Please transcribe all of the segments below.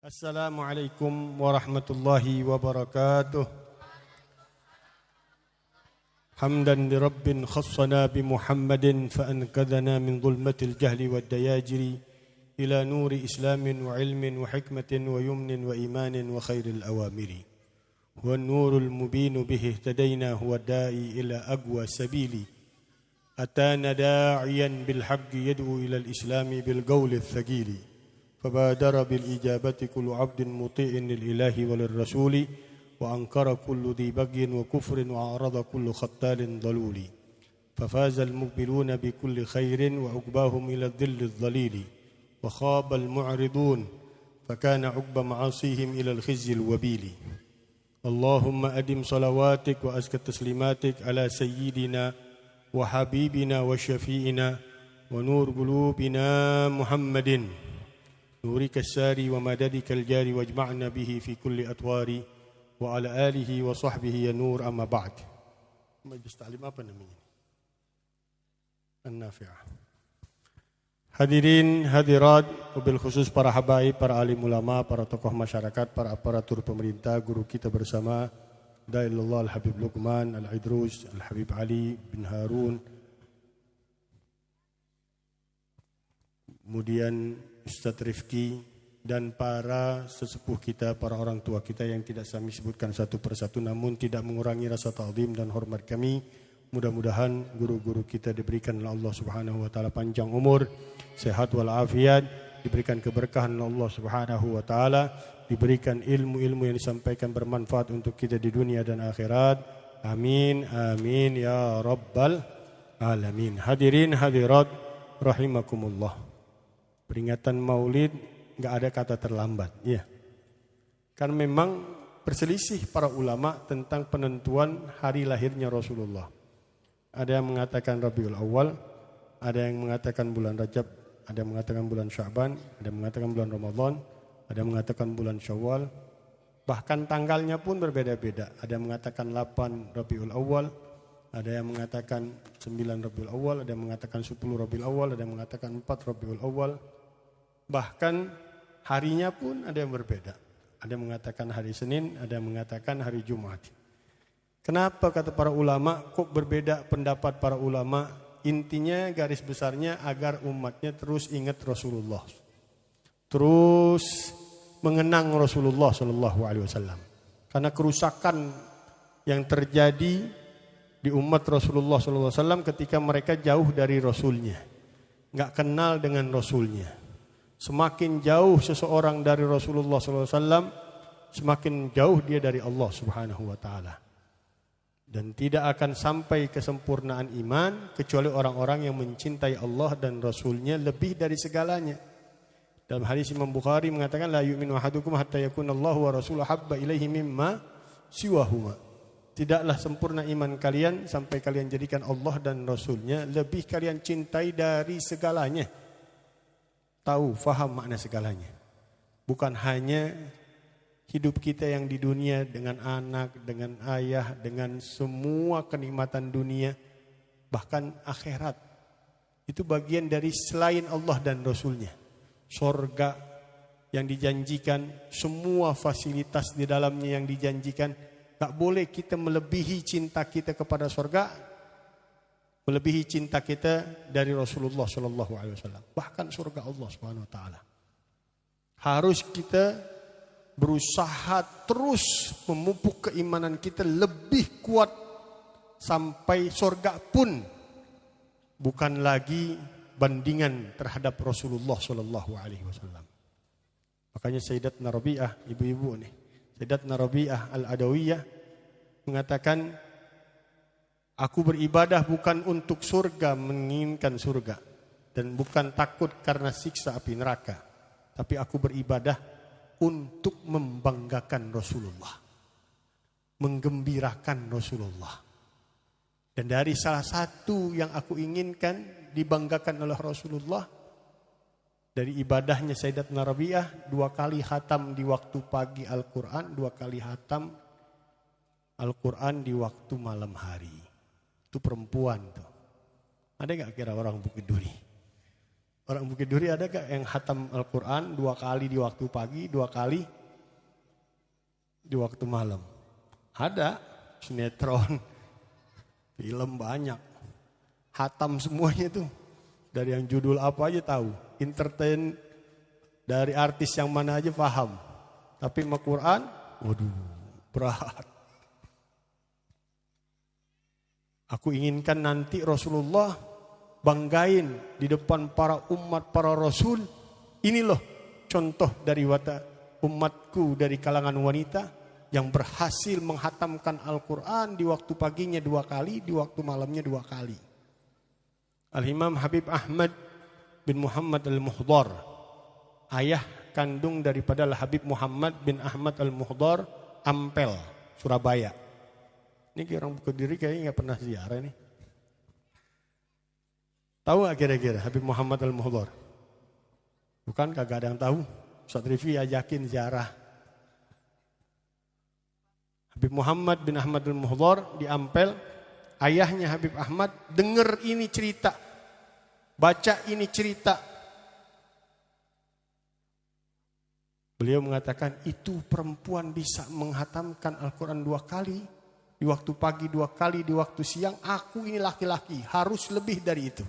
Assalamualaikum warahmatullahi wabarakatuh. Hamdan li Rabbin khassana bi Muhammadin fa ankadhana min dhulmatil jahli wad dayajiri ila nuri islamin wa ilmin wa hikmatin wa yumnin wa imanin wa khairil awamiri. Huwa an-nurul mubin bihi ihtadayna huwa da'i ila aqwa sabili. Atana da'iyan bil haqqi yad'u ila al-islami bil qawli ath-thaqili. فبادر بالإجابة كل عبد مطيع للإله وللرسول وأنكر كل ذي بغي وكفر وأعرض كل خطال ضلول ففاز المقبلون بكل خير وعقباهم إلى الظل الظليل وخاب المعرضون فكان عقب معاصيهم إلى الخزي الوبيل اللهم أدم صلواتك وأزكى تسليماتك على سيدنا وحبيبنا وشفيئنا ونور قلوبنا محمد نورك الساري ومددك الجاري واجمعنا به في كل أطوار وعلى آله وصحبه يا نور أما بعد. Majlis Ta'lim apa namanya? An-Nafi'ah. Hadirin, hadirat, wabil khusus para habaib, para alim ulama, para tokoh masyarakat, para aparatur pemerintah, guru kita bersama Dailullah Al-Habib Luqman, Al-Idrus, Al-Habib Ali bin Harun, kemudian Ustaz Rifki dan para sesepuh kita, para orang tua kita yang tidak kami sebutkan satu persatu namun tidak mengurangi rasa ta'zim dan hormat kami. Mudah-mudahan guru-guru kita diberikan oleh Allah Subhanahu wa taala panjang umur, sehat wal afiat, diberikan keberkahan oleh Allah Subhanahu wa taala, diberikan ilmu-ilmu yang disampaikan bermanfaat untuk kita di dunia dan akhirat. Amin amin ya rabbal alamin. Hadirin hadirat rahimakumullah. Peringatan Maulid enggak ada kata terlambat, ya. Karena memang berselisih para ulama tentang penentuan hari lahirnya Rasulullah. Ada yang mengatakan Rabiul Awal, ada yang mengatakan bulan Rajab, ada yang mengatakan bulan Sya'ban, ada yang mengatakan bulan Ramadan, ada yang mengatakan bulan Syawal. Bahkan tanggalnya pun berbeda-beda. Ada yang mengatakan 8 Rabiul Awal, ada yang mengatakan 9 Rabiul Awal, ada yang mengatakan 10 Rabiul Awal, ada yang mengatakan 4 Rabiul Awal. Bahkan harinya pun ada yang berbeda. Ada yang mengatakan hari Senin, ada yang mengatakan hari Jumat. Kenapa kata para ulama kok berbeda pendapat para ulama? Intinya garis besarnya agar umatnya terus ingat Rasulullah. Terus mengenang Rasulullah sallallahu alaihi wasallam. Karena kerusakan yang terjadi di umat Rasulullah sallallahu alaihi wasallam ketika mereka jauh dari Rasulnya. Enggak kenal dengan Rasulnya. Semakin jauh seseorang dari Rasulullah SAW, semakin jauh dia dari Allah Subhanahu wa taala. Dan tidak akan sampai kesempurnaan iman kecuali orang-orang yang mencintai Allah dan Rasulnya lebih dari segalanya. Dalam hadis Imam Bukhari mengatakan la yu'minu ahadukum hatta yakuna Allahu wa rasuluhu habba ilaihi mimma siwahuma. Tidaklah sempurna iman kalian sampai kalian jadikan Allah dan Rasulnya lebih kalian cintai dari segalanya. Tahu, faham makna segalanya. Bukan hanya hidup kita yang di dunia dengan anak, dengan ayah, dengan semua kenikmatan dunia, bahkan akhirat. Itu bagian dari selain Allah dan Rasulnya. Surga yang dijanjikan, semua fasilitas di dalamnya yang dijanjikan. Tak boleh kita melebihi cinta kita kepada surga, melebihi cinta kita dari Rasulullah sallallahu alaihi wasallam, bahkan surga Allah Subhanahu wa taala. Harus kita berusaha terus memupuk keimanan kita lebih kuat sampai surga pun bukan lagi bandingan terhadap Rasulullah sallallahu alaihi wasallam. Makanya Sayyidatuna Rabi'ah, ibu-ibu nih, Sayyidatuna Rabi'ah Al-Adawiyah mengatakan, aku beribadah bukan untuk surga, menginginkan surga. Dan bukan takut karena siksa api neraka. Tapi aku beribadah untuk membanggakan Rasulullah. Menggembirakan Rasulullah. Dan dari salah satu yang aku inginkan dibanggakan oleh Rasulullah, dari ibadahnya Sayyidatuna Rabi'ah, 2 kali khatam di waktu pagi Al-Quran, 2 kali khatam Al-Quran di waktu malam hari. Itu perempuan tuh. Ada gak kira orang Bukit Duri? Orang Bukit Duri ada gak yang khatam Al-Quran 2 kali di waktu pagi, 2 kali di waktu malam? Ada, sinetron, film banyak. Khatam semuanya tuh. Dari yang judul apa aja tahu. Entertain dari artis yang mana aja paham. Tapi sama Quran, waduh, berat. Aku inginkan nanti Rasulullah banggain di depan para umat, para rasul. Ini loh contoh dari umatku dari kalangan wanita yang berhasil menghatamkan Al-Quran di waktu paginya 2 kali, di waktu malamnya 2 kali. Al-Imam Habib Ahmad bin Muhammad Al-Muhdar, ayah kandung daripada Al-Habib Muhammad bin Ahmad Al-Muhdar, Ampel, Surabaya. Ini orang Bukit Duri kayaknya gak pernah ziarah nih. Tahu gak kira-kira Habib Muhammad Al-Muhdar? Bukan, kagak ada yang tahu. Ustaz Rifi ajakin ziarah. Habib Muhammad bin Ahmad Al-Muhdar di Ampel, ayahnya Habib Ahmad dengar ini cerita, baca ini cerita. Beliau mengatakan itu perempuan bisa menghatamkan Al-Quran 2 kali, di waktu pagi 2 kali, di waktu siang. Aku ini laki-laki, harus lebih dari itu.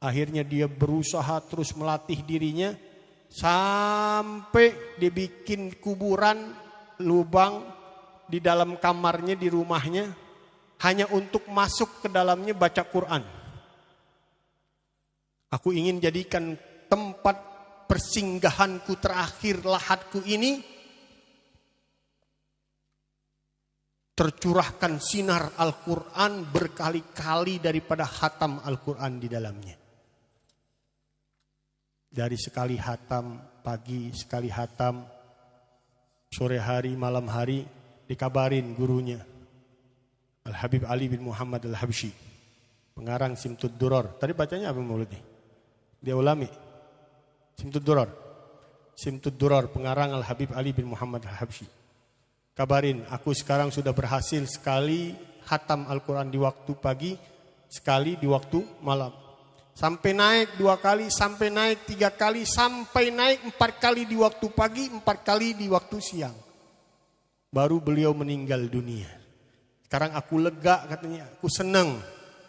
Akhirnya dia berusaha terus melatih dirinya sampai dibikin kuburan, lubang di dalam kamarnya, di rumahnya, hanya untuk masuk ke dalamnya baca Quran. Aku ingin jadikan tempat persinggahanku terakhir, lahatku ini tercurahkan sinar Al-Quran berkali-kali daripada khatam Al-Quran di dalamnya. Dari sekali hatam pagi, sekali hatam sore hari, malam hari, dikabarin gurunya Al-Habib Ali bin Muhammad Al-Habsyi, pengarang Simtud Duror. Tadi bacanya apa mulut nih? Dia ulami. Simtud Duror. Simtud Duror, pengarang Al-Habib Ali bin Muhammad Al-Habsyi. Kabarin, aku sekarang sudah berhasil sekali hatam Al-Quran di waktu pagi, sekali di waktu malam. Sampai naik 2 kali, sampai naik 3 kali, sampai naik 4 kali di waktu pagi, 4 kali di waktu siang. Baru beliau meninggal dunia. Sekarang aku lega, katanya, aku senang.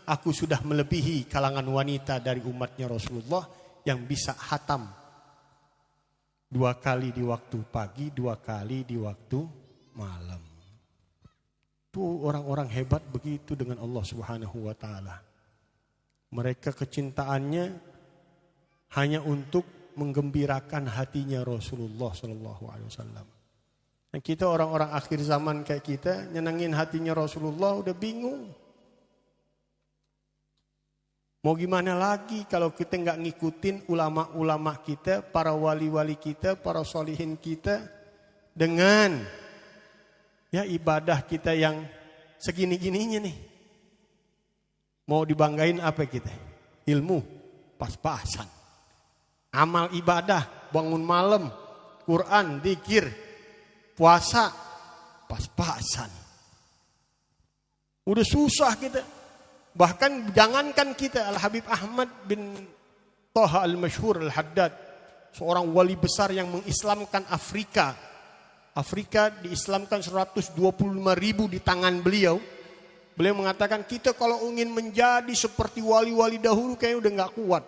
Aku sudah melebihi kalangan wanita dari umatnya Rasulullah yang bisa hatam 2 kali di waktu pagi, 2 kali di waktu malam. Itu orang-orang hebat begitu dengan Allah Subhanahu wa taala. Mereka kecintaannya hanya untuk menggembirakan hatinya Rasulullah sallallahu alaihi wasallam. Dan kita orang-orang akhir zaman kayak kita, nyenengin hatinya Rasulullah udah bingung. Mau gimana lagi kalau kita nggak ngikutin ulama-ulama kita, para wali-wali kita, para solihin kita dengan ya ibadah kita yang segini-gininya nih. Mau dibanggain apa kita? Ilmu, pas-pasan. Amal ibadah, bangun malam, Quran, zikir, puasa, pas-pasan. Udah susah kita. Bahkan jangankan kita, Al-Habib Ahmad bin Toha Al-Masyhur Al-Haddad, seorang wali besar yang mengislamkan Afrika. Afrika diislamkan 125.000 di tangan beliau. Beliau mengatakan kita kalau ingin menjadi seperti wali-wali dahulu kayaknya udah gak kuat.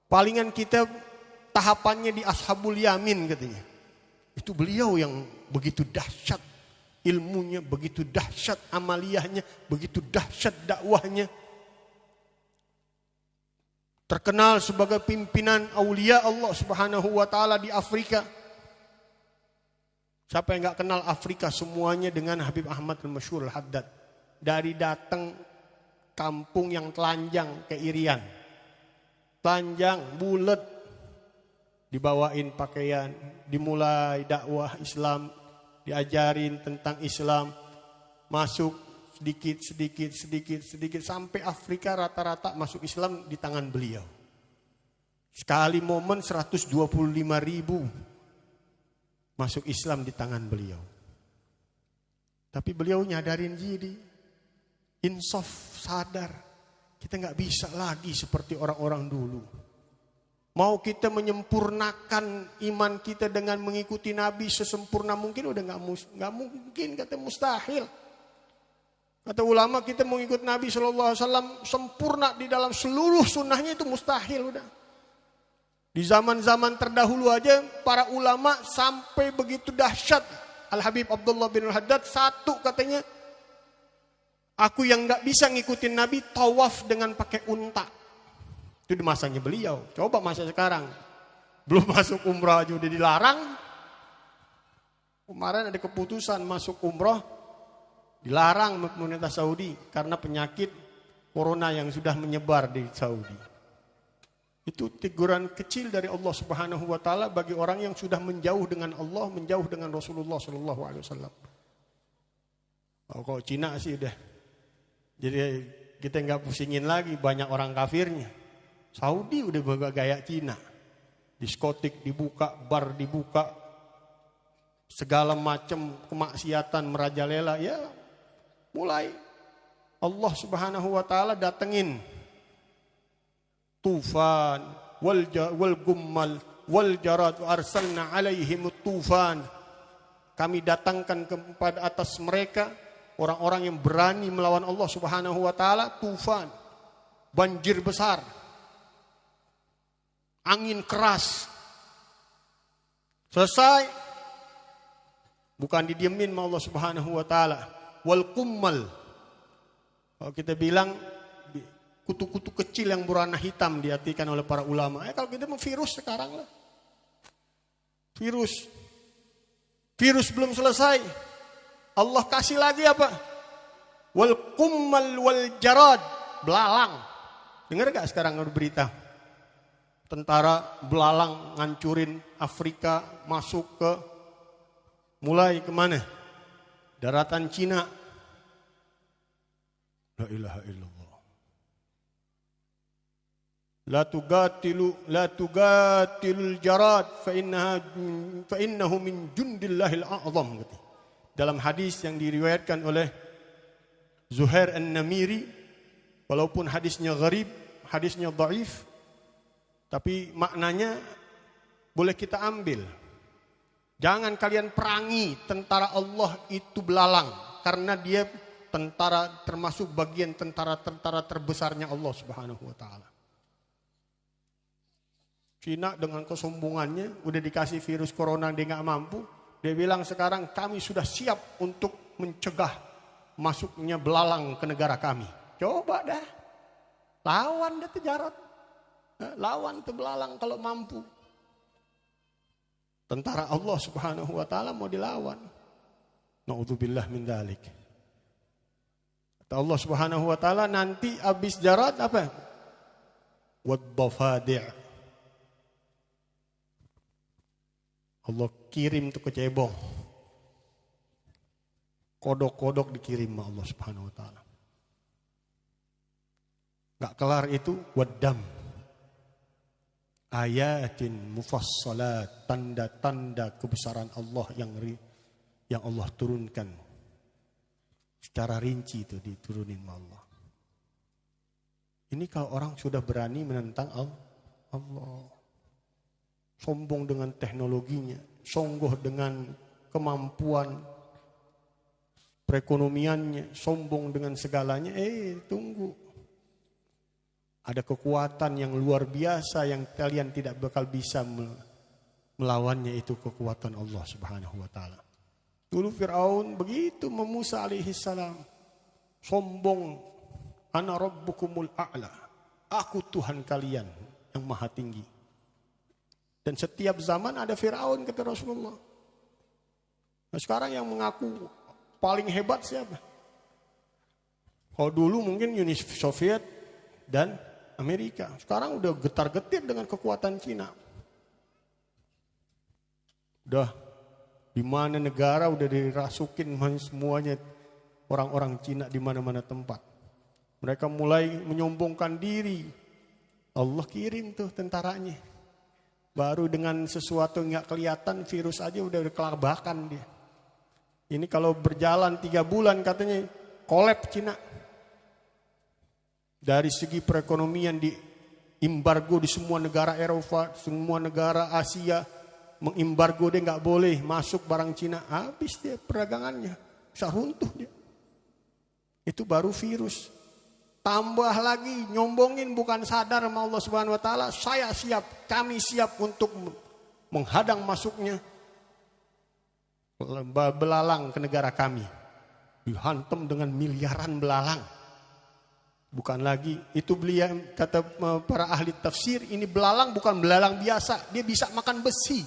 Palingan kita tahapannya di Ashabul Yamin katanya. Itu beliau yang begitu dahsyat ilmunya, begitu dahsyat amaliyahnya, begitu dahsyat dakwahnya. Terkenal sebagai pimpinan aulia Allah Subhanahu wa taala di Afrika. Siapa yang gak kenal Afrika semuanya dengan Habib Ahmad Al-Masyhur Al-Haddad. Dari datang kampung yang telanjang ke Irian. Telanjang, bulat. Dibawain pakaian, dimulai dakwah Islam, diajarin tentang Islam. Masuk sedikit sampai Afrika rata-rata masuk Islam di tangan beliau. Sekali momen 125.000 masuk Islam di tangan beliau. Tapi beliau nyadarin diri, insaf, sadar. Kita nggak bisa lagi seperti orang-orang dulu. Mau kita menyempurnakan iman kita dengan mengikuti Nabi sesempurna mungkin, udah nggak mungkin, kata mustahil. Kata ulama, kita mengikut Nabi SAW sempurna di dalam seluruh sunnahnya itu mustahil udah. Di zaman-zaman terdahulu aja para ulama sampai begitu dahsyat. Al-Habib Abdullah bin Al-Haddad satu katanya, aku yang nggak bisa ngikutin Nabi tawaf dengan pakai unta. Itu di masanya beliau. Coba masa sekarang. Belum masuk umrah aja udah dilarang. Kemarin ada keputusan masuk umrah dilarang pemerintah Saudi karena penyakit corona yang sudah menyebar di Saudi. Itu teguran kecil dari Allah Subhanahu wa taala bagi orang yang sudah menjauh dengan Allah, menjauh dengan Rasulullah sallallahu alaihi wasallam. Oh, kalau Cina sih udah. Jadi kita nggak pusingin lagi, banyak orang kafirnya. Saudi udah gaya Cina. Diskotik dibuka, bar dibuka, segala macam kemaksiatan merajalela, ya mulai Allah Subhanahu wa taala datengin tufan wal gummal wal jarad arsalna alaihim tufan. Kami datangkan kepada atas mereka orang-orang yang berani melawan Allah Subhanahu wa taala, tufan, banjir besar, angin keras. Selesai, bukan didiemin sama Allah Subhanahu wa taala. Wal kummal, kalau kita bilang kutu-kutu kecil yang berwarna hitam diartikan oleh para ulama. Kalau kita mau virus sekarang lah. Virus belum selesai. Allah kasih lagi apa? Wal kummal wal jarad, belalang. Dengar gak sekarang ada berita? Tentara belalang ngancurin Afrika, masuk ke, mulai kemana? Daratan Cina. La ilaha illallah. La tugatilul jarad fa innahu min jundillahil a'zam. Dalam hadis yang diriwayatkan oleh Zuhair An-Namiri, walaupun hadisnya gharib, hadisnya dhaif, tapi maknanya boleh kita ambil. Jangan kalian perangi tentara Allah itu belalang, karena dia tentara, termasuk bagian tentara-tentara terbesarnya Allah Subhanahu wa taala. Cina dengan kesombongannya udah dikasih virus corona, dia nggak mampu. Dia bilang sekarang kami sudah siap untuk mencegah masuknya belalang ke negara kami. Coba dah, lawan dah Jarod. Lawan tuh belalang kalau mampu. Tentara Allah Subhanahu wa taala mau dilawan. Na'udzubillah min dzalik. Kata Allah Subhanahu wa taala nanti habis Jarod apa? Wad-dhafadi'. Allah kirim tuh ke cebong. Kodok-kodok dikirim sama Allah Subhanahu wa taala. Gak kelar itu waddam. Ayatin mufassalat, tanda-tanda kebesaran Allah yang Allah turunkan. Secara rinci itu diturunin sama Allah. Ini kalau orang sudah berani menentang Allah. Sombong dengan teknologinya, songgoh dengan kemampuan perekonomiannya, sombong dengan segalanya. Tunggu. Ada kekuatan yang luar biasa yang kalian tidak bakal bisa melawannya, itu kekuatan Allah Subhanahu wa taala. Dulu Firaun begitu sama Musa alaihi salam. Sombong, ana rabbukumul a'la. Aku Tuhan kalian yang maha tinggi. Dan setiap zaman ada Firaun, kata Rasulullah. Nah sekarang yang mengaku paling hebat siapa? Kalau dulu mungkin Uni Soviet dan Amerika. Sekarang udah getar-getir dengan kekuatan Cina. Udah di mana negara udah dirasukin semuanya orang-orang Cina di mana-mana tempat. Mereka mulai menyombongkan diri. Allah kirim tuh tentaranya. Baru dengan sesuatu yang gak kelihatan, virus aja udah kelabakan dia. Ini kalau berjalan 3 bulan katanya kolab Cina. Dari segi perekonomian diembargo di semua negara Eropa, semua negara Asia mengimbargo, dia nggak boleh masuk barang Cina, habis dia perdagangannya, bisa runtuh dia. Itu baru virus. Tambah lagi nyombongin bukan sadar sama Allah Subhanahu wa taala, saya siap, kami siap untuk menghadang masuknya belalang ke negara kami. Dihantam dengan miliaran belalang. Bukan lagi, itu beliau kata para ahli tafsir, ini belalang bukan belalang biasa, dia bisa makan besi.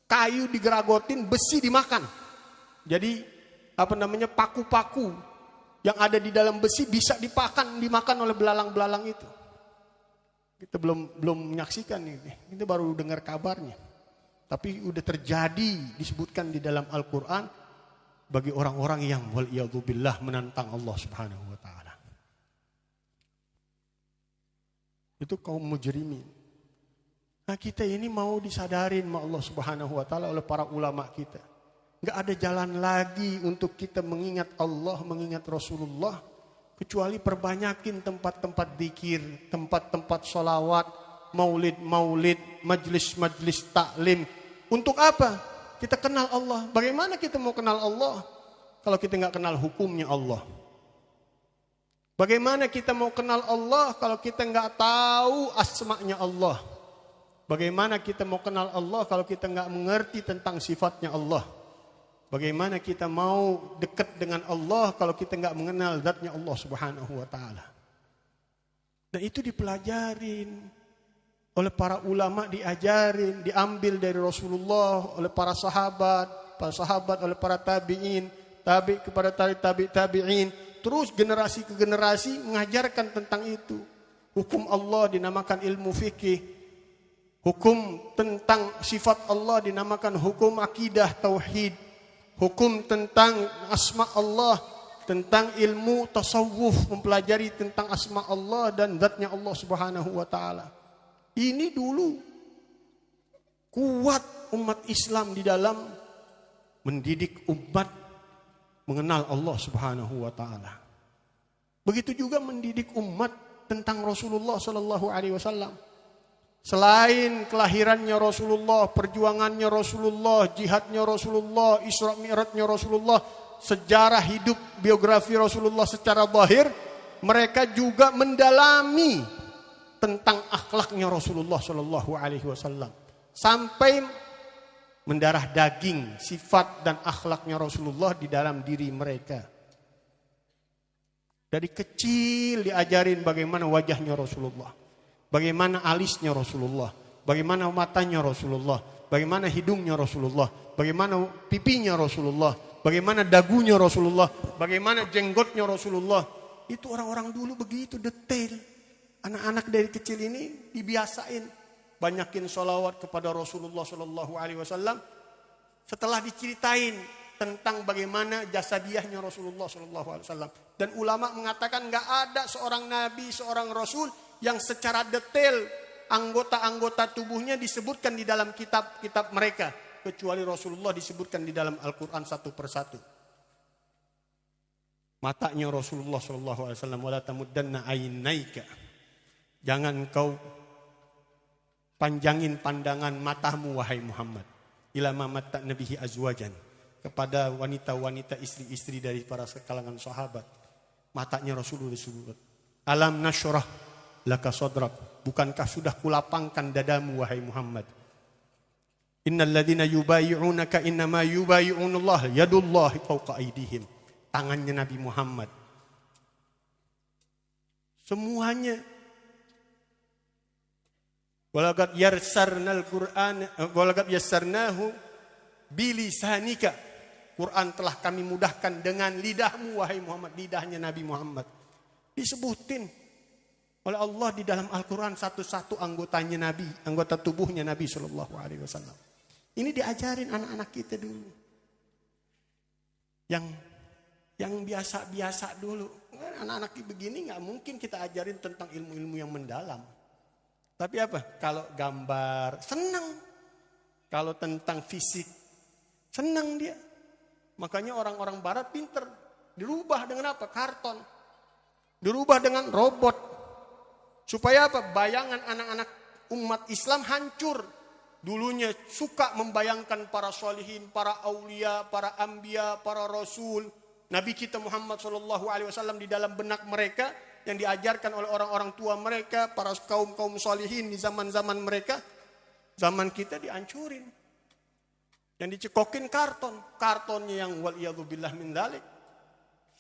Kayu digeragotin, besi dimakan. Jadi paku-paku yang ada di dalam besi bisa dimakan oleh belalang-belalang itu. Kita belum menyaksikan ini. Kita baru dengar kabarnya. Tapi udah terjadi, disebutkan di dalam Al-Qur'an bagi orang-orang yang waliyadzubillah menantang Allah Subhanahu wa taala. Itu kaum mujrimin. Nah, kita ini mau disadarin sama Allah Subhanahu wa taala oleh para ulama kita. Enggak ada jalan lagi untuk kita mengingat Allah, mengingat Rasulullah, kecuali perbanyakin tempat-tempat zikir, tempat-tempat sholawat, maulid, majlis-majlis taklim. Untuk apa? Kita kenal Allah. Bagaimana kita mau kenal Allah kalau kita nggak kenal hukumnya Allah? Bagaimana kita mau kenal Allah kalau kita nggak tahu asma'nya Allah? Bagaimana kita mau kenal Allah kalau kita nggak mengerti tentang sifatnya Allah? Bagaimana kita mau dekat dengan Allah kalau kita nggak mengenal zatnya Allah Subhanahu wa taala? Dan itu dipelajarin oleh para ulama, diajarin, diambil dari Rasulullah, oleh para sahabat oleh para tabi'in, kepada tabi'in. Terus generasi ke generasi mengajarkan tentang itu. Hukum Allah dinamakan ilmu fikih. Hukum tentang sifat Allah dinamakan hukum akidah tauhid. Hukum tentang asma Allah, tentang ilmu tasawuf, mempelajari tentang asma Allah dan zatnya Allah Subhanahu wa taala. Ini dulu kuat umat Islam di dalam mendidik umat mengenal Allah Subhanahu wa taala. Begitu juga mendidik umat tentang Rasulullah sallallahu alaihi wasallam. Selain kelahirannya Rasulullah, perjuangannya Rasulullah, jihadnya Rasulullah, Isra Mi'rajnya Rasulullah, sejarah hidup biografi Rasulullah secara zahir, mereka juga mendalami tentang akhlaknya Rasulullah sallallahu alaihi wasallam. Sampai mendarah daging sifat dan akhlaknya Rasulullah di dalam diri mereka. Dari kecil diajarin bagaimana wajahnya Rasulullah, bagaimana alisnya Rasulullah, bagaimana matanya Rasulullah, bagaimana hidungnya Rasulullah, bagaimana pipinya Rasulullah, bagaimana dagunya Rasulullah, bagaimana jenggotnya Rasulullah. Itu orang-orang dulu begitu detail. Anak-anak dari kecil ini dibiasain banyakin sholawat kepada Rasulullah Sallallahu Alaihi Wasallam. Setelah diceritain tentang bagaimana jasadiahnya Rasulullah Sallallahu Alaihi Wasallam, dan ulama mengatakan nggak ada seorang nabi, seorang rasul yang secara detail anggota-anggota tubuhnya disebutkan di dalam kitab-kitab mereka, kecuali Rasulullah disebutkan di dalam Al-Quran satu persatu. Matanya Rasulullah Sallallahu Alaihi Wasallam, wala tamuddanna ainaika, jangan kau panjangin pandangan matamu wahai Muhammad, ila ma matta nabihi azwajan, kepada wanita-wanita istri-istri dari para kalangan sahabat. Matanya Rasulullah disebut, alam nasyrah laka sadrak, bukankah sudah kulapangkan dadamu wahai Muhammad. Innal ladzina yubayyi'unaka innama yubayyi'unallah yadullahi fawqa aydihim, tangannya Nabi Muhammad. Semuanya. Walaqad yassarnal Qur'an walaqad yassarnahu bilisanika, Quran telah kami mudahkan dengan lidahmu wahai Muhammad, lidahnya Nabi Muhammad. Disebutin oleh Allah di dalam Al-Quran satu-satu anggotanya Nabi, anggota tubuhnya Nabi Sallallahu Alaihi Wasallam. Ini diajarin anak-anak kita dulu. Yang biasa-biasa dulu. Anak-anak begini nggak mungkin kita ajarin tentang ilmu-ilmu yang mendalam. Tapi apa? Kalau gambar, senang. Kalau tentang fisik, senang dia. Makanya orang-orang barat pinter. Dirubah dengan apa? Karton. Dirubah dengan robot. Supaya apa? Bayangan anak-anak umat Islam hancur. Dulunya suka membayangkan para solihin, para aulia, para ambia, para rasul. Nabi kita Muhammad SAW di dalam benak mereka yang diajarkan oleh orang-orang tua mereka, para kaum-kaum solihin di zaman-zaman mereka. Zaman kita dihancurin. Yang dicekokin karton. Kartonnya yang waliyadzubillah min dzalik.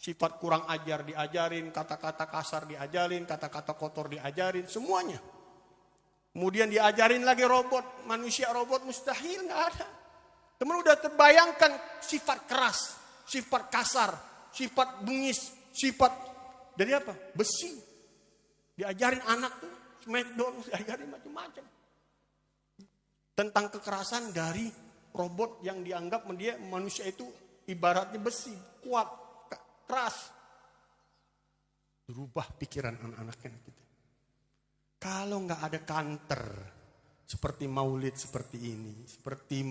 Sifat kurang ajar diajarin, kata-kata kasar diajarin, kata-kata kotor diajarin, semuanya. Kemudian diajarin lagi robot, manusia robot mustahil, nggak ada. Teman udah terbayangkan sifat keras, sifat kasar, sifat bengis, sifat dari apa? Besi. Diajarin anak tuh, smackdown, diajarin macam-macam. Tentang kekerasan dari robot yang dianggap dia manusia itu ibaratnya besi, kuat, keras. Berubah pikiran anak-anaknya kita. Kalau nggak ada kantor seperti maulid seperti ini, seperti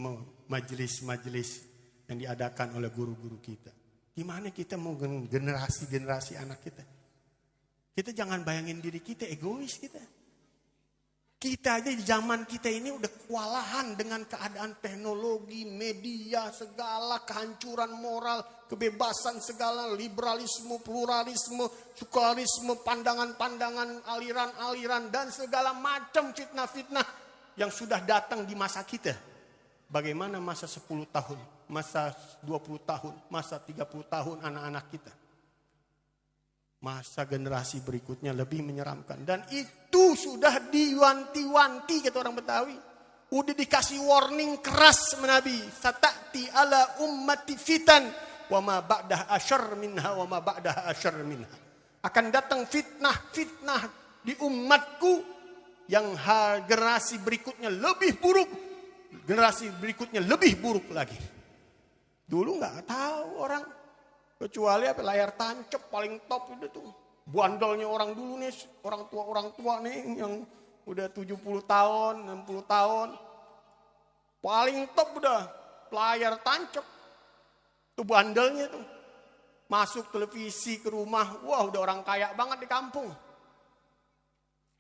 majelis-majelis yang diadakan oleh guru-guru kita, gimana kita mau generasi-generasi anak kita? Kita jangan bayangin diri kita egois kita. Kita aja di zaman kita ini udah kewalahan dengan keadaan teknologi, media, segala kehancuran moral, kebebasan segala, liberalisme, pluralisme, sekularisme, pandangan-pandangan, aliran-aliran, dan segala macam fitnah-fitnah yang sudah datang di masa kita. Bagaimana masa 10 tahun, masa 20 tahun, masa 30 tahun anak-anak kita. Masa generasi berikutnya lebih menyeramkan. Dan itu sudah diwanti-wanti kata orang Betawi. Udah dikasih warning keras sama Nabi. Satati ala ummati fitan. Wa ma ba'dah asyar minha wa ma ba'dah asyar minha. Akan datang fitnah-fitnah di umatku. Yang generasi berikutnya lebih buruk. Generasi berikutnya lebih buruk lagi. Dulu gak tahu orang. Kecuali apa layar tancap paling top itu tuh. Bandolnya orang dulu nih, orang tua nih yang udah 70 tahun, 60 tahun. Paling top udah layar tancap. Tuh bandelnya tuh. Masuk televisi ke rumah, wah udah orang kaya banget di kampung.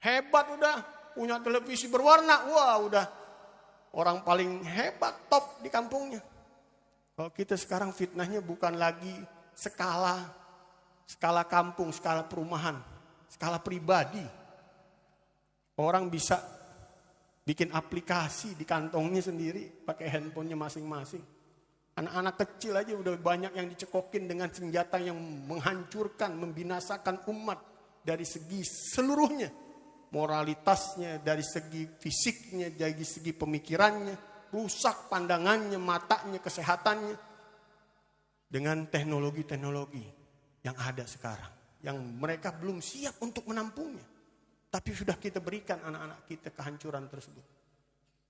Hebat udah, punya televisi berwarna, wah udah orang paling hebat, top di kampungnya. Kalau kita sekarang fitnahnya bukan lagi skala kampung, skala perumahan, skala pribadi. Orang bisa bikin aplikasi di kantongnya sendiri, pakai handphonenya masing-masing. Anak-anak kecil aja udah banyak yang dicekokin dengan senjata yang menghancurkan, membinasakan umat dari segi seluruhnya. Moralitasnya, dari segi fisiknya, dari segi pemikirannya, rusak pandangannya, matanya, kesehatannya. Dengan teknologi-teknologi yang ada sekarang. Yang mereka belum siap untuk menampungnya. Tapi sudah kita berikan anak-anak kita kehancuran tersebut.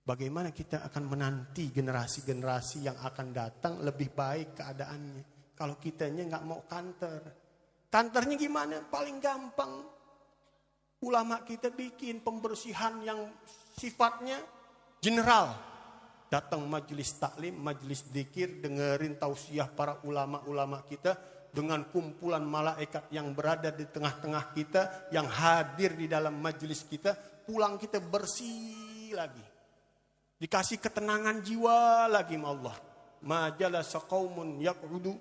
Bagaimana kita akan menanti generasi-generasi yang akan datang lebih baik keadaannya. Kalau kitanya nggak mau kantor. Kantornya gimana? Paling gampang. Ulama kita bikin pembersihan yang sifatnya general. Datang majelis taklim, majelis dzikir, dengerin tausiah para ulama-ulama kita dengan kumpulan malaikat yang berada di tengah-tengah kita, yang hadir di dalam majelis kita, pulang kita bersih lagi. Dikasih ketenangan jiwa lagi sama Allah. Ma jalasa qaumun yaq'udu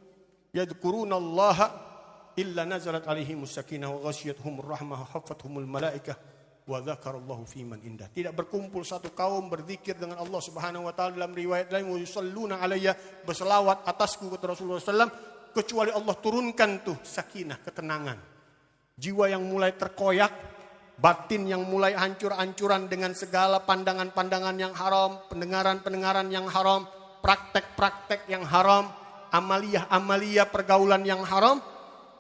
yadhkurunallaha illa nazalat alaihimus sakinah wa ghasyiyatuhumur rahmah hafathumul malaikah. Wa dzakarallahu fiman indah. Tidak berkumpul satu kaum berzikir dengan Allah Subhanahu wa taala dalam riwayat lain wa yusalluna alayya, berselawat atasku kata Rasulullah sallallahu, kecuali Allah turunkan tuh sakinah, ketenangan. Jiwa yang mulai terkoyak, batin yang mulai hancur-hancuran dengan segala pandangan-pandangan yang haram, pendengaran-pendengaran yang haram, praktek-praktek yang haram, amaliyah-amaliyah pergaulan yang haram.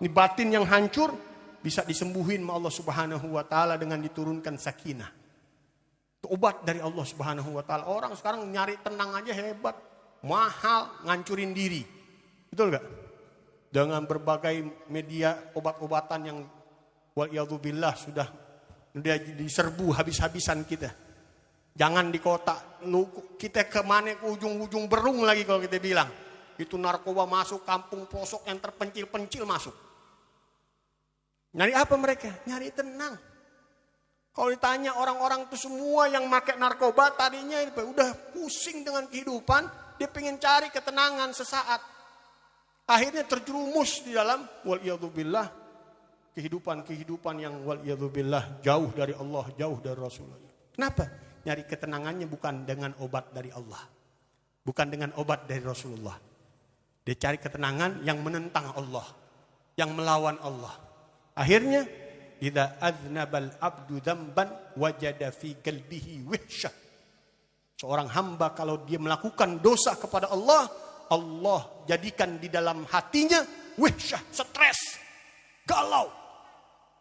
Ini batin yang hancur bisa disembuhin sama Allah Subhanahu wa taala dengan diturunkan sakinah. Itu obat dari Allah Subhanahu wa taala. Orang sekarang nyari tenang aja hebat, mahal, ngancurin diri. Betul enggak? Dengan berbagai media obat-obatan yang waliyadzubillah sudah diserbu habis-habisan kita. Jangan di kota, kita kemana ke ujung-ujung Berung lagi kalau kita bilang. Itu narkoba masuk kampung pelosok yang terpencil-pencil masuk. Nyari apa mereka? Nyari tenang. Kalau ditanya orang-orang itu semua yang pakai narkoba tadinya udah pusing dengan kehidupan, dia pengen cari ketenangan sesaat. Akhirnya terjerumus di dalam waliyadzubillah kehidupan yang waliyadzubillah jauh dari Allah, jauh dari Rasulullah. Kenapa? Nyari ketenangannya bukan dengan obat dari Allah, bukan dengan obat dari Rasulullah. Dia cari ketenangan yang menentang Allah, yang melawan Allah. Akhirnya idza aznabal abdu dzamban wajada fi qalbihi wihsyah. Seorang hamba kalau dia melakukan dosa kepada Allah, Allah jadikan di dalam hatinya wihsyah, stres, galau.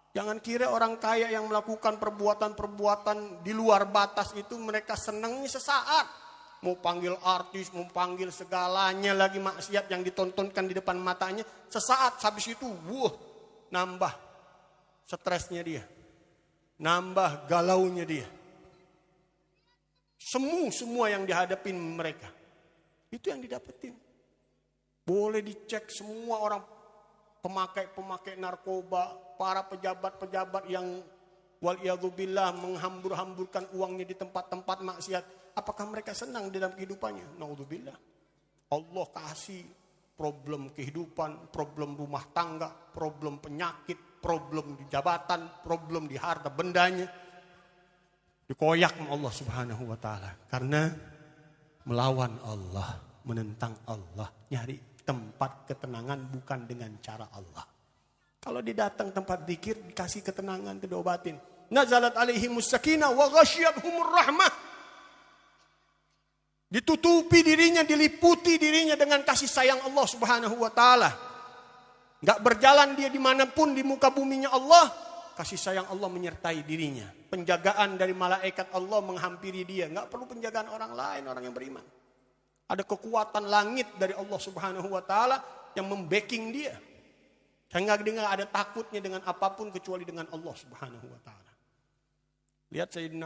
Jangan kira orang kaya yang melakukan perbuatan-perbuatan di luar batas itu mereka senangnya sesaat. Mau panggil artis, mau panggil segalanya lagi maksiat yang ditontonkan di depan matanya. Sesaat habis itu, nambah stresnya dia. Nambah galaunya dia. Semua yang dihadapin mereka. Itu yang didapetin. Boleh dicek semua orang pemakai narkoba, para pejabat-pejabat yang waliyadzubillah menghambur-hamburkan uangnya di tempat-tempat maksiat. Apakah mereka senang dalam kehidupannya? Naudzubillah. Allah kasih problem kehidupan, problem rumah tangga, problem penyakit, problem di jabatan, problem di harta bendanya. Dikoyak sama Allah Subhanahu wa taala karena melawan Allah, menentang Allah, nyari tempat ketenangan bukan dengan cara Allah. Kalau didatang tempat zikir dikasih ketenangan, diobatin. Nazalat alaihimus sakinah wa ghasyiyatuhumur rahmah. Ditutupi dirinya, diliputi dirinya dengan kasih sayang Allah Subhanahu wa taala. Enggak berjalan dia dimanapun di muka buminya Allah, kasih sayang Allah menyertai dirinya. Penjagaan dari malaikat Allah menghampiri dia. Enggak perlu penjagaan orang lain, orang yang beriman. Ada kekuatan langit dari Allah Subhanahu wa taala yang membacking dia. Sehingga dia enggak ada takutnya dengan apapun kecuali dengan Allah Subhanahu wa taala. Lihat Sayyidina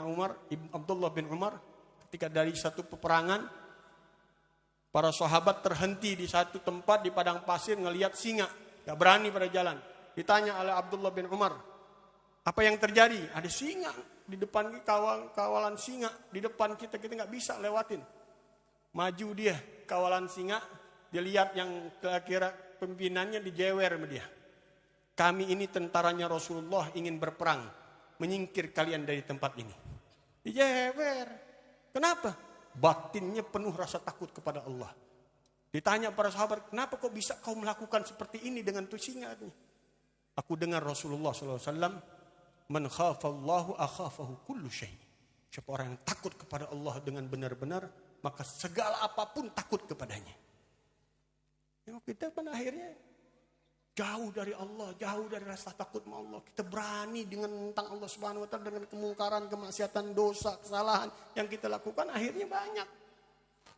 Abdullah bin Umar ketika dari satu peperangan, para sahabat terhenti di satu tempat di padang pasir ngelihat singa, gak berani pada jalan. Ditanya oleh Abdullah bin Umar, apa yang terjadi? Ada singa di depan kita, kawalan singa di depan kita gak bisa lewatin. Maju dia, kawalan singa, dia lihat yang kira-kira pimpinannya dijewer sama dia. Kami ini tentaranya Rasulullah ingin berperang, menyingkir kalian dari tempat ini. Dijewer. Kenapa? Batinnya penuh rasa takut kepada Allah. Ditanya para sahabat, kenapa kok bisa kau melakukan seperti ini dengan tuh singa? Aku dengar Rasulullah SAW, man khafallahu akhafahu kullu syai. Siapa orang yang takut kepada Allah dengan benar-benar, maka segala apapun takut kepadanya. Ya, kita pada akhirnya jauh dari Allah, jauh dari rasa takut sama Allah. Kita berani dengan tentang Allah Subhanahu wa taala dengan kemungkaran, kemaksiatan, dosa, kesalahan yang kita lakukan akhirnya banyak.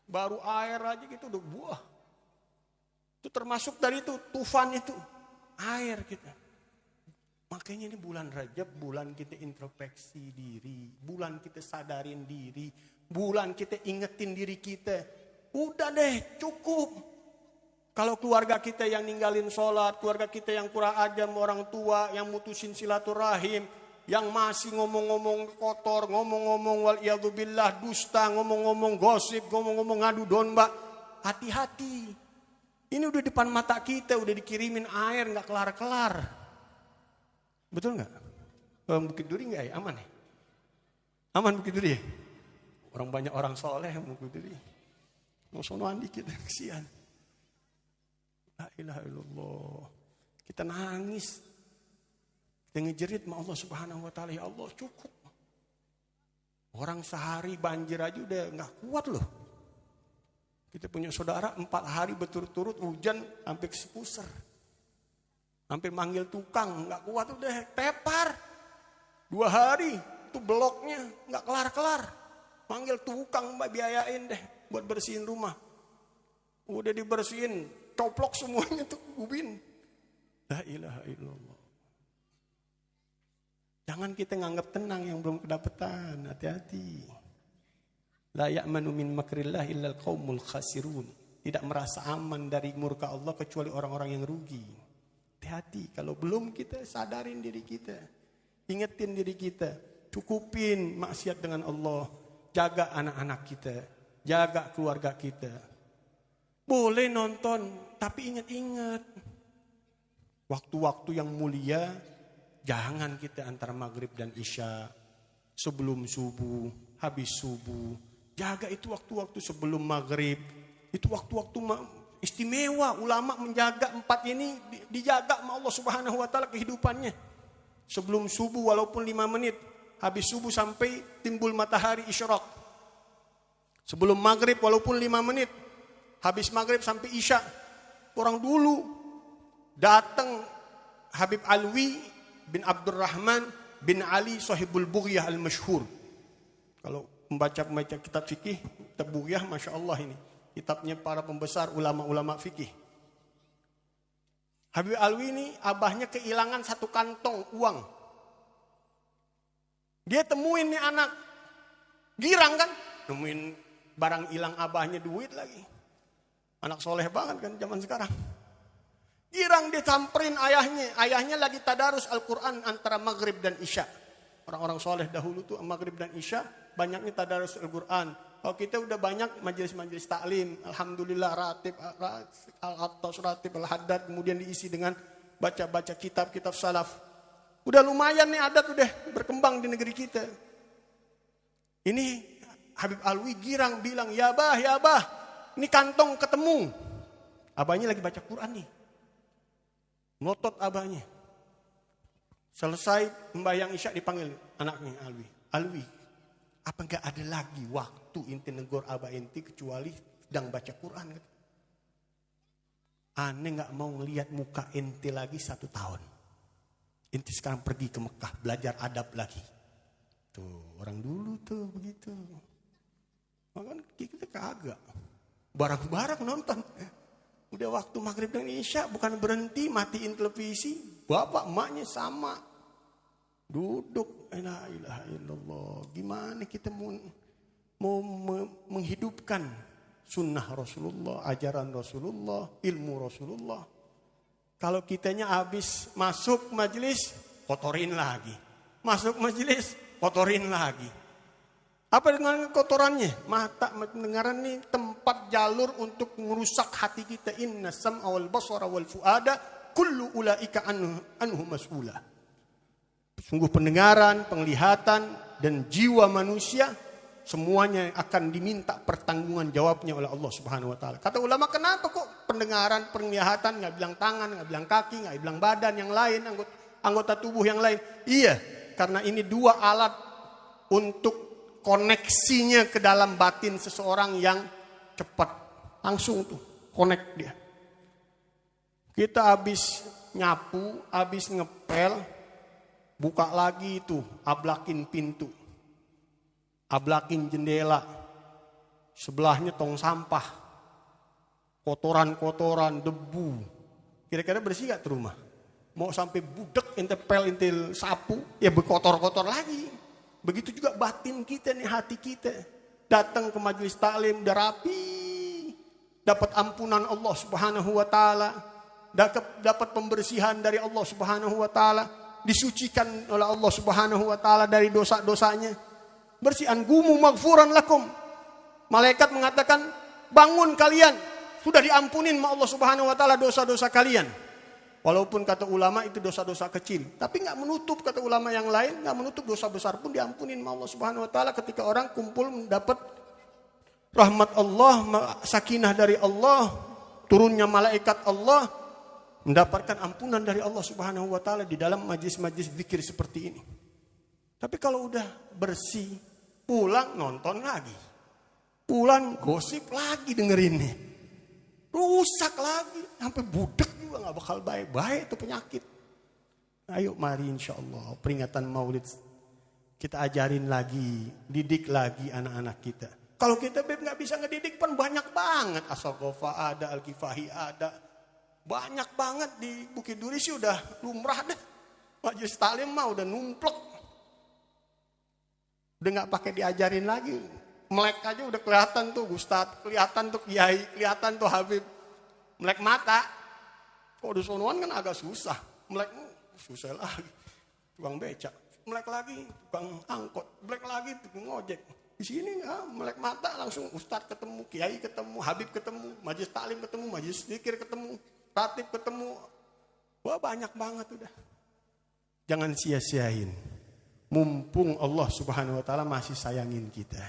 Baru air aja gitu udah buah. Itu termasuk dari itu tufan itu air kita. Makanya ini bulan Rajab, bulan kita introspeksi diri, bulan kita sadarin diri, bulan kita ingetin diri kita. Udah deh, cukup. Kalau keluarga kita yang ninggalin sholat, keluarga kita yang kurang ajar sama orang tua, yang mutusin silaturahim, yang masih ngomong-ngomong kotor, ngomong-ngomong waliyadzubillah dusta, ngomong-ngomong gosip, ngomong-ngomong ngadu domba, hati-hati. Ini udah depan mata kita, udah dikirimin air, nggak kelar-kelar. Betul nggak? Bukit Duri nggak ya? Aman ya? Aman Bukit Duri ya? Orang banyak orang soleh Bukit Duri. Mau sonoan dikit, kesian. La ilaha illallah. Kita nangis. Kita ngejerit sama Allah Subhanahu wa taala, ya Allah cukup. Orang sehari banjir aja udah gak kuat loh. Kita punya saudara 4 hari berturut-turut hujan sampai sepuser. Sampai manggil tukang gak kuat udah tepar. 2 hari itu bloknya gak kelar-kelar. Manggil tukang mbak biayain deh buat bersihin rumah. Udah dibersihin. Coplok semuanya tuh ubin. La ilaha illallah. Jangan kita nganggap tenang yang belum kedapetan. Hati-hati. La ya'manu min makrillah illal qaumul khasirun. Tidak merasa aman dari murka Allah kecuali orang-orang yang rugi. Hati-hati. Kalau belum kita sadarin diri kita. Ingetin diri kita. Cukupin maksiat dengan Allah. Jaga anak-anak kita. Jaga keluarga kita. Boleh nonton, tapi ingat-ingat. Waktu-waktu yang mulia, jangan kita antara maghrib dan isya. Sebelum subuh, habis subuh. Jaga itu waktu-waktu sebelum maghrib. Itu waktu-waktu istimewa. Ulama menjaga 4 ini, dijaga sama Allah Subhanahu wa Ta'ala kehidupannya. Sebelum subuh walaupun 5 menit. Habis subuh sampai timbul matahari isyraq. Sebelum maghrib walaupun 5 menit. Habis maghrib sampai isya. Orang dulu datang Habib Alwi bin Abdurrahman bin Ali Sahibul Bughyah al-Masyhur. Kalau membaca kitab fikih, kitab Bughyah, Masya Allah ini. Kitabnya para pembesar ulama-ulama fikih. Habib Alwi ini abahnya kehilangan 1 kantong uang. Dia temuin nih anak. Girang kan? Nemuin barang hilang abahnya, duit lagi. Anak soleh banget kan zaman sekarang. Girang dia samperin ayahnya. Ayahnya lagi tadarus Al-Quran antara maghrib dan isya. Orang-orang soleh dahulu tuh maghrib dan isya banyaknya tadarus Al-Quran. Kalau kita udah banyak majelis-majelis taklim. Alhamdulillah ratib, al-attas, ratib, al-haddad. Kemudian diisi dengan baca-baca kitab-kitab salaf. Udah lumayan nih adat udah berkembang di negeri kita. Ini Habib Alwi girang bilang, ya bah. Ini kantong ketemu. Abahnya lagi baca Quran nih. Ngotot abahnya. Selesai membayang isya dipanggil anaknya Alwi. Alwi, apa enggak ada lagi waktu inti negor abah inti kecuali sedang baca Quran? Aneh enggak mau ngelihat muka inti lagi 1 tahun. Inti sekarang pergi ke Mekah belajar adab lagi. Tuh orang dulu tuh begitu. Makanya kita kagak. Barang-barang nonton. Udah waktu maghrib dan isya bukan berhenti matiin televisi. Bapak emaknya sama. Duduk. La ilaha illallah. Gimana kita mau menghidupkan sunnah Rasulullah, ajaran Rasulullah, ilmu Rasulullah. Kalau kitanya habis masuk majelis, kotorin lagi. Masuk majelis, kotorin lagi. Apa dengan kotorannya? Mata pendengaran ini tempat jalur untuk merusak hati kita. Inna sam'a wal basara wal fuada kullu ulaika anhu mas'ula. Sungguh pendengaran, penglihatan dan jiwa manusia semuanya akan diminta pertanggungan jawabnya oleh Allah Subhanahu wa Ta'ala. Kata ulama, kenapa kok pendengaran, penglihatan, nggak bilang tangan, nggak bilang kaki, nggak bilang badan yang lain, anggota tubuh yang lain? Iya, karena ini 2 alat untuk koneksinya ke dalam batin seseorang yang cepat. Langsung tuh, connect dia. Kita habis nyapu, habis ngepel, buka lagi itu, ablakin pintu. Ablakin jendela. Sebelahnya tong sampah. Kotoran-kotoran, debu. Kira-kira bersih gak tuh rumah? Mau sampai budek, ente pel, ente sapu, ya berkotor-kotor lagi. Begitu juga batin kita nih, hati kita. Datang ke majelis taklim udah rapi. Dapat ampunan Allah Subhanahu wa Ta'ala. Dapat pembersihan dari Allah Subhanahu wa Ta'ala. Disucikan oleh Allah Subhanahu wa Ta'ala dari dosa-dosanya. Bersihan gumu maghfuran lakum. Malaikat mengatakan, bangun kalian. Sudah diampunin sama Allah Subhanahu wa Ta'ala dosa-dosa kalian. Walaupun kata ulama itu dosa-dosa kecil. Tapi gak menutup, kata ulama yang lain, gak menutup dosa besar pun diampunin sama Allah Subhanahu wa Ta'ala ketika orang kumpul mendapat rahmat Allah, sakinah dari Allah, turunnya malaikat Allah, mendapatkan ampunan dari Allah Subhanahu wa Ta'ala di dalam majlis-majlis zikir seperti ini. Tapi kalau udah bersih, pulang nonton lagi. Pulang gosip lagi dengerin nih. Rusak lagi, sampai budek juga gak bakal baik-baik itu penyakit. Ayo mari insya Allah peringatan maulid kita ajarin lagi, didik lagi anak-anak kita. Kalau kita gak bisa ngedidik pun banyak banget. As-Saqqafah ada, Al-Kifahi ada. Banyak banget di Bukit Duri sih udah lumrah deh. Majelis taklim mah udah numplek. Udah gak pakai diajarin lagi. Melek aja udah kelihatan tuh Ustadz, kelihatan tuh Kiai, kelihatan tuh Habib. Melek mata. Kalau di sonoan kan agak susah. Melek susah lagi. Tukang becak. Melek lagi tukang angkot. Melek lagi tukang ojek. Di sini melek mata langsung ustadz ketemu, kiai ketemu, habib ketemu, majelis taklim ketemu, majelis zikir ketemu, ratib ketemu. Wah banyak banget udah. Jangan sia-siain. Mumpung Allah Subhanahu wa taala masih sayangin kita.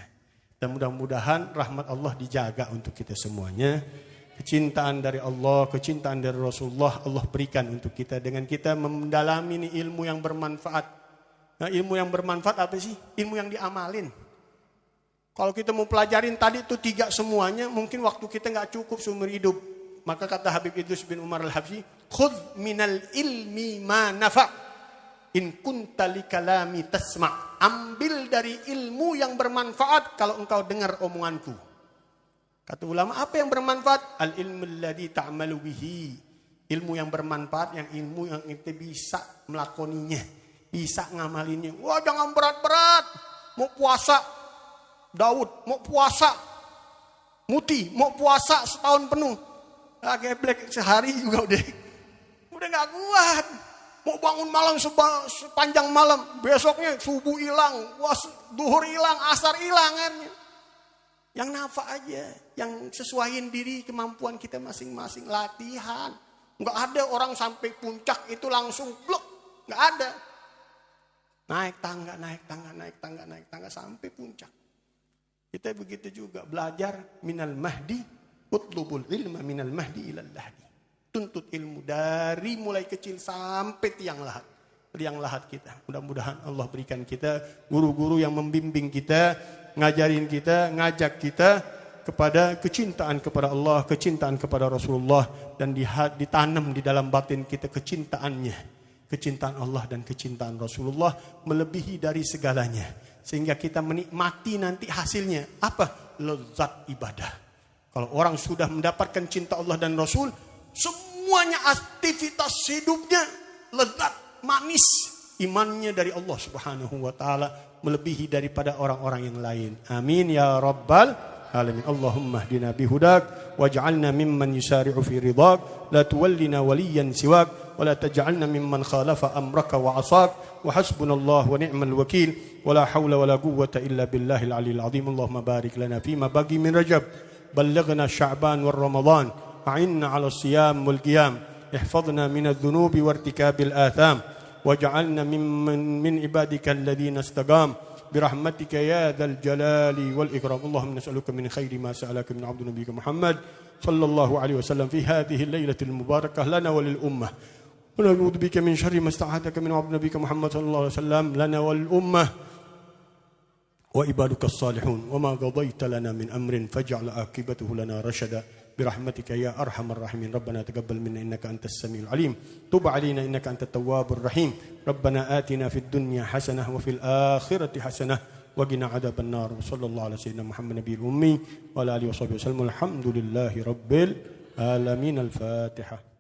Dan mudah-mudahan rahmat Allah dijaga untuk kita semuanya. Kecintaan dari Allah, kecintaan dari Rasulullah Allah berikan untuk kita dengan kita mendalami ilmu yang bermanfaat. Nah, ilmu yang bermanfaat apa sih? Ilmu yang diamalin. Kalau kita mau pelajarin tadi itu 3 semuanya, mungkin waktu kita nggak cukup seumur hidup. Maka kata Habib Idrus bin Umar al-Habsyi, khudh minal ilmi ma nafa' in kunta li kalami tasma'. Ambil dari ilmu yang bermanfaat kalau engkau dengar omonganku. Kata ulama, apa yang bermanfaat? Al-ilmu alladhi ta'malu bihi. Ilmu yang bermanfaat, yang ilmu yang kita bisa melakoninya, bisa ngamalinnya. Wah, jangan berat-berat. Mau puasa Daud, mau puasa Muti, mau puasa setahun penuh. Geblek sehari juga udah gak kuat. Mau bangun malam sepanjang malam, besoknya subuh hilang, duhur hilang, asar hilang kan. Yang nafa aja, yang sesuaiin diri kemampuan kita masing-masing, latihan. Gak ada orang sampai puncak itu langsung blok, gak ada. Naik tangga sampai puncak. Kita begitu juga belajar minal mahdi utlubul ilma minal mahdi ilal lahdi. Tuntut ilmu dari mulai kecil sampai tiang lahat kita. Mudah-mudahan Allah berikan kita guru-guru yang membimbing kita, ngajarin kita, ngajak kita kepada kecintaan kepada Allah, kecintaan kepada Rasulullah, dan ditanam di dalam batin kita kecintaannya. Kecintaan Allah dan kecintaan Rasulullah melebihi dari segalanya. Sehingga kita menikmati nanti hasilnya. Apa? Lezat ibadah. Kalau orang sudah mendapatkan cinta Allah dan Rasul, semuanya aktivitas hidupnya lezat, manis. Imannya dari Allah Subhanahu wa taala melebihi daripada orang-orang yang lain. Amin ya rabbal alamin. Allahumma hdina bihudak waj'alna mimman yusari'u fi ridhak la tuwallina waliyan siwak wa la taj'alna mimman khalafa amraka wa 'asak wa hasbunallahu wa ni'mal wakil wa la hawla wa la quwwata illa billahil aliyyil azim. Allahumma barik lana fima baqi min Rajab, ballighna Sya'ban wa Ramadan, a'inna 'ala as-siyam wal qiyam, ihfazna min adh-dhunubi wa irtikabil atham waj'alna min ibadika alladhina istaqam برحمتك يا ذا الجلال والإكرام. اللهم نسألك من خير ما سألك من عبد نبيك محمد صلى الله عليه وسلم في هذه الليلة المباركة لنا وللأمة، ونعوذ بك من شر ما استعاذك من عبد نبيك محمد صلى الله عليه وسلم لنا والأمة وعبادك الصالحون، وما قضيت لنا من أمر فاجعل عاقبته لنا رشدا برحمتك يا أرحم الراحمين. ربنا تقبل منا إنك أنت السميع العليم، تب علينا إنك أنت التواب الرحيم. ربنا آتنا في الدنيا حسنة وفي الآخرة حسنة وقنا عذاب النار. وصلى الله على سيدنا محمد نبي الأمي وعلى آله وصحبه وسلم. الحمد لله رب العالمين. الفاتحة.